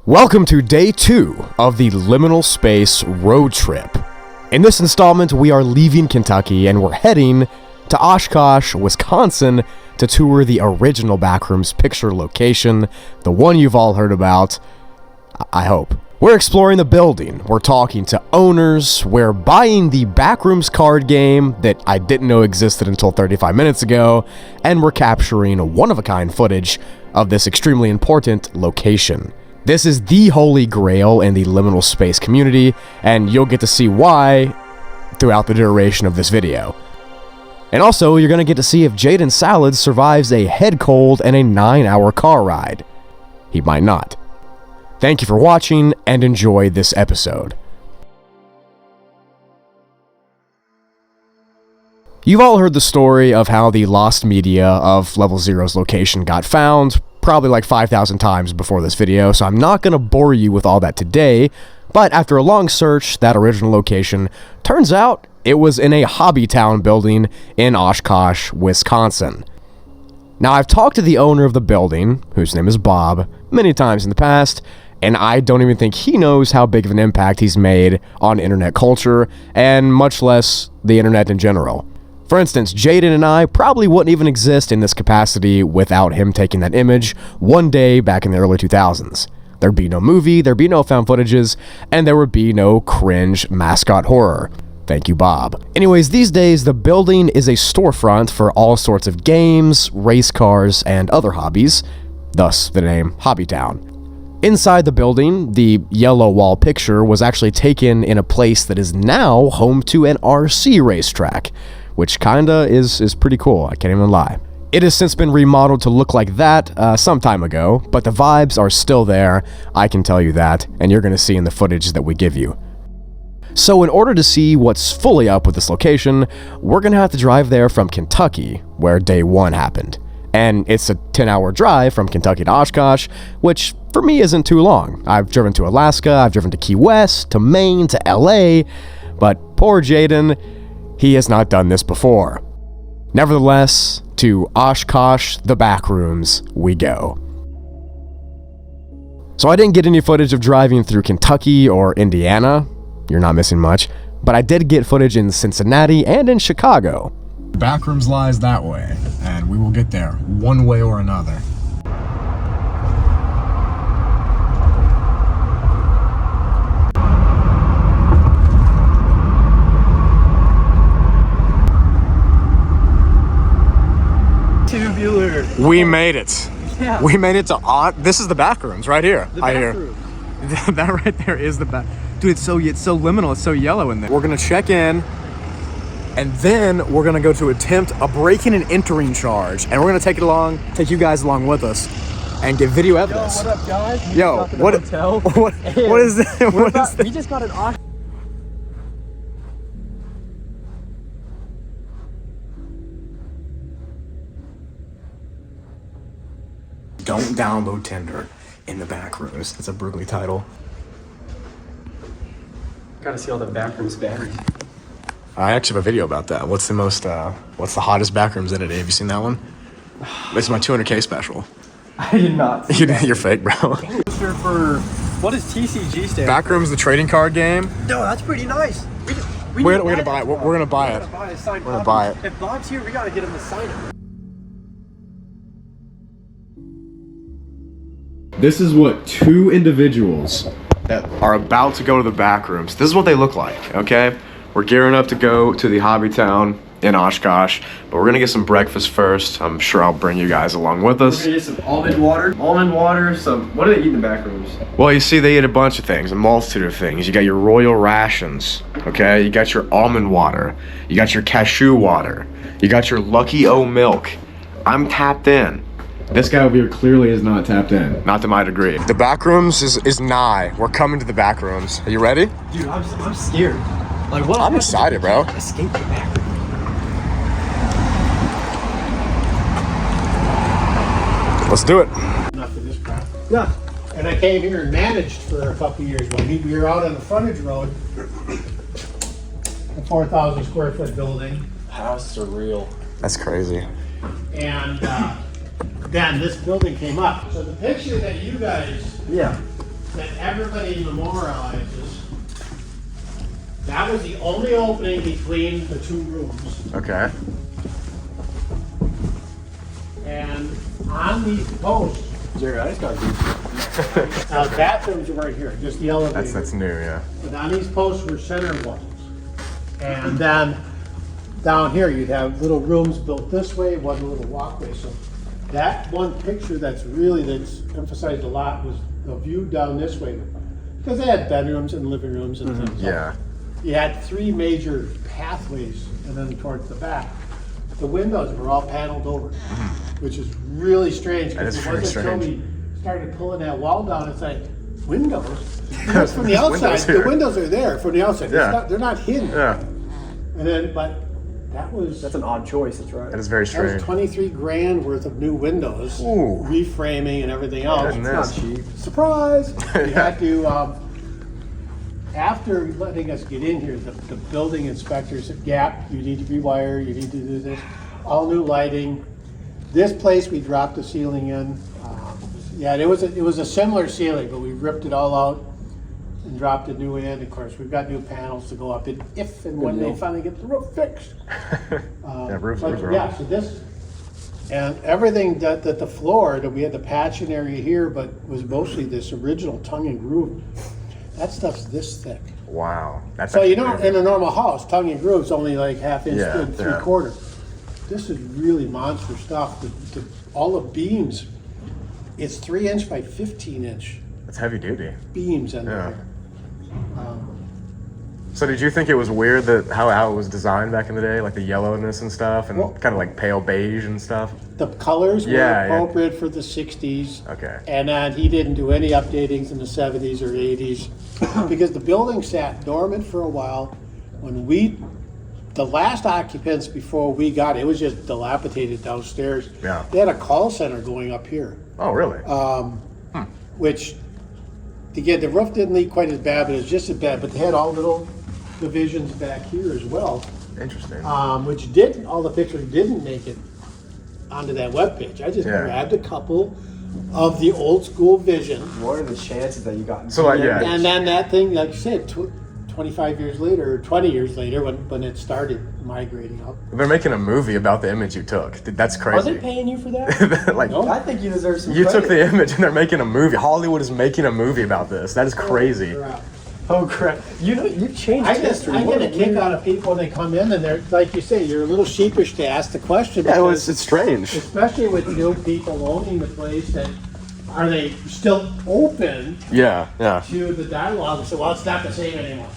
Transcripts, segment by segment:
Welcome to day 2 of the Liminal Space Roadtrip. In this installment, we are leaving Kentucky and we're heading to Oshkosh, Wisconsin to tour the original Backrooms picture location, the one you've all heard about, I hope. We're exploring the building, we're talking to owners, we're buying the Backrooms card game that I didn't know existed until 35 minutes ago, and we're capturing one-of-a-kind footage of this extremely important location. This is the holy grail in the liminal space community, and you'll get to see why throughout the duration of this video. And also, you're going to get to see if Jaden Salad survives a head cold and a 9-hour car ride. He might not. Thank you for watching, and enjoy this episode. You've all heard the story of how the lost media of Level Zero's location got found, probably like 5,000 times before this video, so I'm not going to bore you with all that today, but after a long search, that original location turns out it was in a hobby town building in Oshkosh, Wisconsin. Now, I've talked to the owner of the building, whose name is Bob, many times in the past, and I don't even think he knows how big of an impact he's made on internet culture, and much less the internet in general. For instance, Jaden and I probably wouldn't even exist in this capacity without him taking that image one day back in the early 2000s. There'd be no movie, there'd be no found footages, and there would be no cringe mascot horror. Thank you, Bob. Anyways, these days, the building is a storefront for all sorts of games, race cars, and other hobbies, thus the name Hobbytown. Inside the building, the yellow wall picture was actually taken in a place that is now home to an RC racetrack, which kinda is pretty cool, I can't even lie. It has since been remodeled to look like that some time ago, but the vibes are still there, I can tell you that, and you're gonna see in the footage that we give you. So in order to see what's fully up with this location, we're gonna have to drive there from Kentucky, where day 1 happened. And it's a 10-hour drive from Kentucky to Oshkosh, which for me isn't too long. I've driven to Alaska, I've driven to Key West, to Maine, to LA, but poor Jaden, he has not done this before. Nevertheless, to Oshkosh, the Backrooms, we go. So I didn't get any footage of driving through Kentucky or Indiana. You're not missing much. But I did get footage in Cincinnati and in Chicago. Backrooms lies that way, and we will get there one way or another. Tubular. We made it. Yeah. We made it to this is the Backrooms right here. The I hear. bathroom. That right there is the back. Dude, it's so liminal. It's so yellow in there. We're gonna check in, and then we're gonna go to attempt a break-in and entering charge, and we're gonna take you guys along with us, and get video evidence. Yo, what up, guys? We Yo, just got to the what? hotel, What is this? What is this? We just got an Osh. Don't download Tinder in the Backrooms. It's a Broogli title. Gotta see all the Backrooms batteries. I actually have a video about that. What's the hottest Backrooms in it? Have you seen that one? It's my 200K special. I did not. You're fake, bro. For what does TCG stand? Backrooms, the trading card game. No, that's pretty nice. We're gonna buy it. We're gonna buy it. We're gonna buy it. If Bob's here, we gotta get him to sign it. This is what 2 individuals that are about to go to the Backrooms. This is what they look like, okay? We're gearing up to go to the hobby town in Oshkosh, but we're gonna get some breakfast first. I'm sure I'll bring you guys along with us. We're gonna get some almond water, some, what do they eat in the Backrooms? Well, you see, they eat a bunch of things, a multitude of things. You got your royal rations, okay? You got your almond water. You got your cashew water. You got your Lucky O milk. I'm tapped in. This guy over here clearly is not tapped in. Not to my degree. The Backrooms is nigh. We're coming to the Backrooms. Are you ready? Dude, I'm scared. Like, what? I'm excited, bro. Escape the Backrooms. Let's do it. Enough for this crap. Yeah. And I came here and managed for a couple of years. When we were out on the frontage road, a 4,000 square foot building, How surreal. That's crazy. and then this building came up. So the picture that you guys Yeah. that everybody memorializes. That was the only opening between the two rooms. Okay. And on these posts, Jerry, I just got these. now bathrooms are right here, just the elevator. That's new, yeah. But on these posts were center walls. And then down here, you'd have little rooms built this way, one little walkway. So that one picture that's emphasized a lot was the view down this way. Because they had bedrooms and living rooms and things. Yeah. You had three major pathways, and then towards the back, the windows were all paneled over, which is really strange. That is Because very it wasn't until strange. we started pulling that wall down, it's like, windows? Because from the There's outside, windows the here. windows are there from the outside. Yeah. They're not hidden. Yeah. And then, but that was That's an odd choice, that's right. That is very that was strange. 23 grand worth of new windows, Ooh. reframing and everything else. Goodness. It's not cheap. Surprise! We had to, after letting us get in here, the building inspector said, "Gap, you need to rewire, you need to do this, all new lighting." This place, we dropped the ceiling in. Yeah, it was a similar ceiling, but we ripped it all out and dropped a new in. Of course, we've got new panels to go up in if and when they finally get the roof fixed. Yeah, roofs But are yeah, on. so this, and everything that the floor, that we had the patching area here, but was mostly this original tongue and groove. That stuff's this thick. Wow. That's So you actually know, crazy. in a normal house, tongue and groove's only like half inch Yeah, to yeah. 3/4. This is really monster stuff. All the beams, it's 3-inch by 15-inch That's heavy duty. beams in Yeah. there. So did you think it was weird that how it was designed back in the day, like the yellowness and stuff, and Well- kind of like pale beige and stuff? The colors were Yeah, yeah. appropriate for the 60s. Okay. And then he didn't do any updatings in the 70s or 80s because the building sat dormant for a while. When the last occupants before we got it was just dilapidated downstairs. Yeah. They had a call center going up here, Oh, really? which, again, the roof didn't leak quite as bad, but it was just as bad. But they had all little divisions back here as well, Interesting. which all the pictures didn't make it onto that webpage. I just Yeah. grabbed a couple of the old school vision. What are the chances that you got? So, like, yeah. And then that thing, like you said, 25 years later, or 20 years later, when it started migrating up. They're making a movie about the image you took. Dude, that's Are they crazy. paying you for that? Like, No. I think you deserve some you credit. took the image and they're making a movie. Hollywood is making a movie about this. That is crazy. Crap. Oh crap! You know you've changed I history. get What a kick weird- out of people when they come in and they're, like you say, you're a little sheepish to ask the question. Yeah, well, because it's strange. especially with new people owning the place, that are they still open Yeah, yeah. to the dialogue? So, well, it's not the same anymore.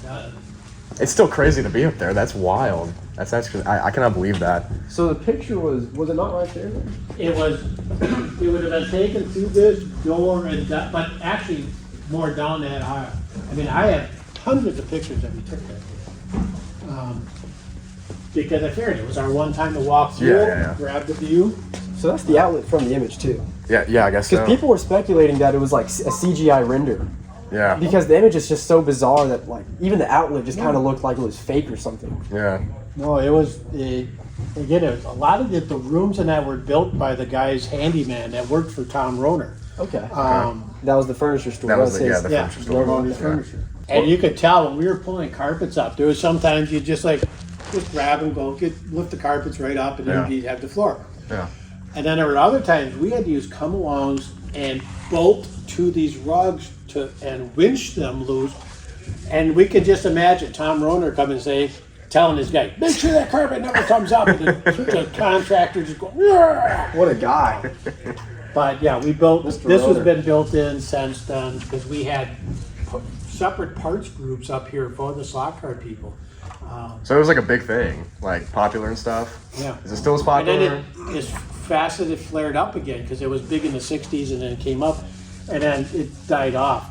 It's still crazy to be up there. That's wild. That's actually, I cannot believe that. So the picture was it not right there? It was, it would have been taken through this door and that, but actually more down that aisle. I mean, I have hundreds of pictures that we took that day. Because I figured it was our one time to walk through, Yeah. grab the view. So that's the outlet from the image too. Yeah, I guess so. Because people were speculating that it was like a CGI render. Yeah, Because the image is just so bizarre that like even the outlet just kind of looked like it was fake or something. yeah. No, it was, again, it was a lot of the rooms in that were built by the guy's handyman that worked for Tom Roner. Okay. Um, That was the furniture store. That was That's the, yeah, his- the Yeah, furniture store. Roner's Furniture. And you could tell when we were pulling carpets up, there was sometimes you just grab and go, lift the carpets right up, and then Yeah. you'd have the floor. Yeah. And then there were other times we had to use come-alongs and bolt to these rugs and winch them loose. And we could just imagine Tom Roner come and telling this guy, make sure that carpet never comes up. And the contractor just go, "Yeah." What a guy. But yeah, we built, Mr. this has Roner. been built in since then, because we had separate parts groups up here for the slot car people. So it was like a big thing, like popular and stuff. Yeah. Is it still as And popular? then as fast as it flared up again, because it was big in the 60s and then it came up, and then it died off.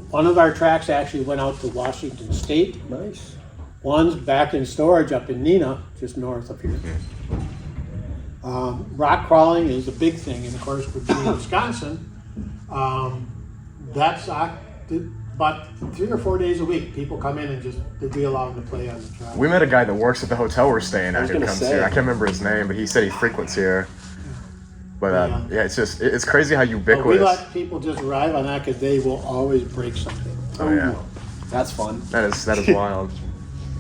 One of our tracks actually went out to Washington State. Nice. One's back in storage up in Neenah, just north of here. Rock crawling is a big thing, and of course, for being in Wisconsin, that's about 3 or 4 days a week. People come in and they'd be allowed to play on the track. We met a guy that works at the hotel we're staying at was who gonna comes say. here. I can't remember his name, but he said he frequents here. But yeah, it's just it's crazy how But we ubiquitous. let people just arrive on that because they will always break something. Oh yeah, That's fun. that is wild.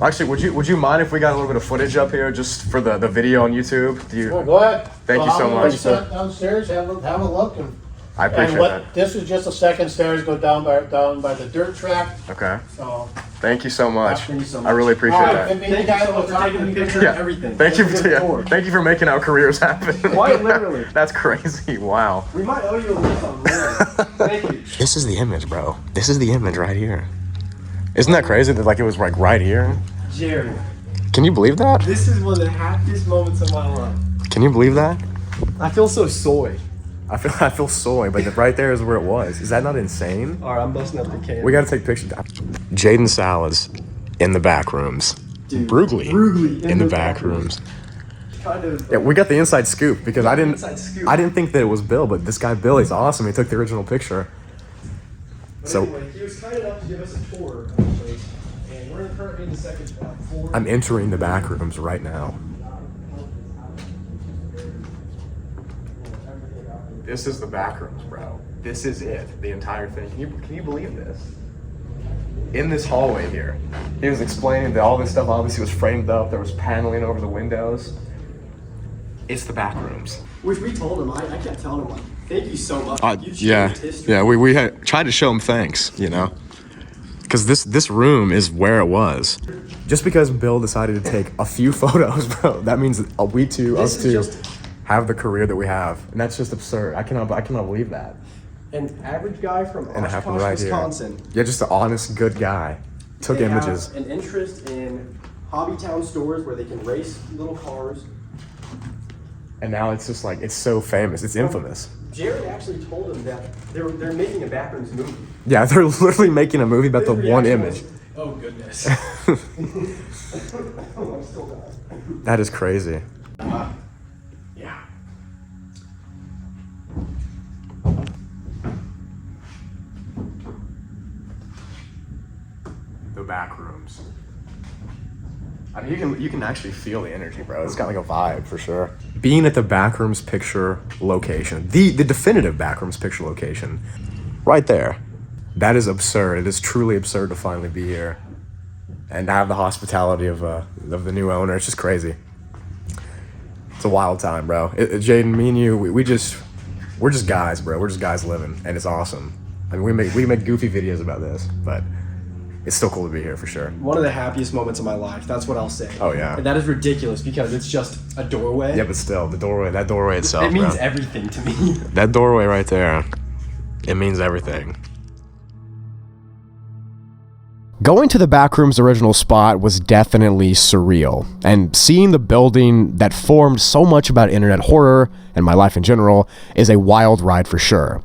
Actually, would you mind if we got a little bit of footage up here just for the video on YouTube? Do you? Well, go ahead. Thank you so I'm gonna much. sit downstairs, have a look, and I appreciate and that. this is just the second stairs go down by the dirt track. Okay. So Thank you so much. Thank you so I much. really appreciate all right, that. and Thank you so much for taking the picture Yeah. and everything. Thank you. It's a good tour. Thank you for making our careers happen. Quite literally. That's crazy. Wow. We might owe you a little something later. Thank you. This is the image, bro. This is the image right here. Isn't that crazy that like it was like right here? Jerry, Can you believe that? this is one of the happiest moments of my life. Can you believe that? I feel so soy. I feel soy, but right there is where it was. Is that not insane? All right, I'm busting up the can. We gotta take pictures. Jaden Salads in the back rooms. Dude, Broogli Broogli in the back rooms. Kind of. Yeah, we got the inside scoop because I didn't Inside scoop. I didn't think that it was Bill, but this guy Bill, he's awesome. He took the original picture. So Anyway, he was kind enough to give us a tour of the place, and we're currently in the second floor. I'm entering the back rooms right now. This is the back rooms, bro. This is it. The entire thing. Can you believe this? In this hallway here, he was explaining that all this stuff obviously was framed up. There was paneling over the windows. It's the back rooms. Which we told him. I kept telling him, like, thank you so much. You changed history. We had tried to show him thanks, you know, because this room is where it was. Just because Bill decided to take a few photos, bro, that means that us This is two, just- have the career that we have, and that's just absurd. I cannot believe that. An average guy from And it happened Oshkosh, right Wisconsin. here. Yeah, just an honest, good guy. Took They images. have an interest in hobbytown stores where they can race little cars. And now it's just like, it's so famous. It's infamous. Jerry actually told him that they're making a Backrooms movie. Yeah, they're literally making a movie about the His one reaction image. was, oh goodness. I'm still dying. That is crazy. Yeah. The back rooms. I mean, you can actually feel the energy, bro. It's got like a vibe for sure. Being at the Backrooms picture location, the definitive Backrooms picture location, right there. That is absurd. It is truly absurd to finally be here and have the hospitality of the new owner. It's just crazy. It's a wild time, bro. Jaden, me and you, we're just guys, bro. We're just guys living, and it's awesome. I mean, we make goofy videos about this, but it's still cool to be here for sure. One of the happiest moments of my life. That's what I'll say. Oh, yeah. And that is ridiculous because it's just a doorway. Yeah, but still, that doorway itself, It means bro. everything to me. That doorway right there, it means everything. Going to the Backrooms' original spot was definitely surreal, and seeing the building that formed so much about internet horror and my life in general is a wild ride for sure.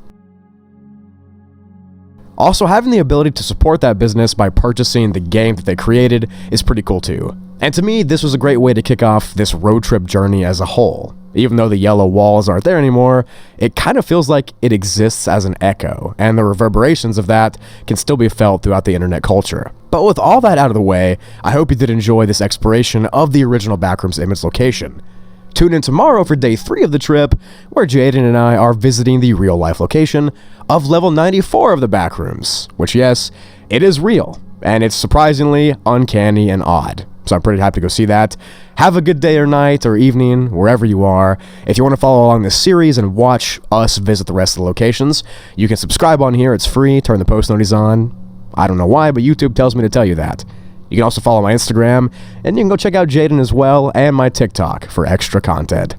Also, having the ability to support that business by purchasing the game that they created is pretty cool too. And to me, this was a great way to kick off this road trip journey as a whole. Even though the yellow walls aren't there anymore, it kind of feels like it exists as an echo, and the reverberations of that can still be felt throughout the internet culture. But with all that out of the way, I hope you did enjoy this exploration of the original Backrooms image location. Tune in tomorrow for day 3 of the trip, where Jaden and I are visiting the real-life location of level 94 of the Backrooms, which, yes, it is real, and it's surprisingly uncanny and odd. So I'm pretty happy to go see that. Have a good day or night or evening, wherever you are. If you want to follow along this series and watch us visit the rest of the locations, you can subscribe on here. It's free. Turn the post notifications on. I don't know why, but YouTube tells me to tell you that. You can also follow my Instagram, and you can go check out Jaden as well, and my TikTok for extra content.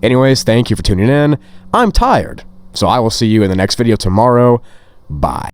Anyways, thank you for tuning in. I'm tired, so I will see you in the next video tomorrow. Bye.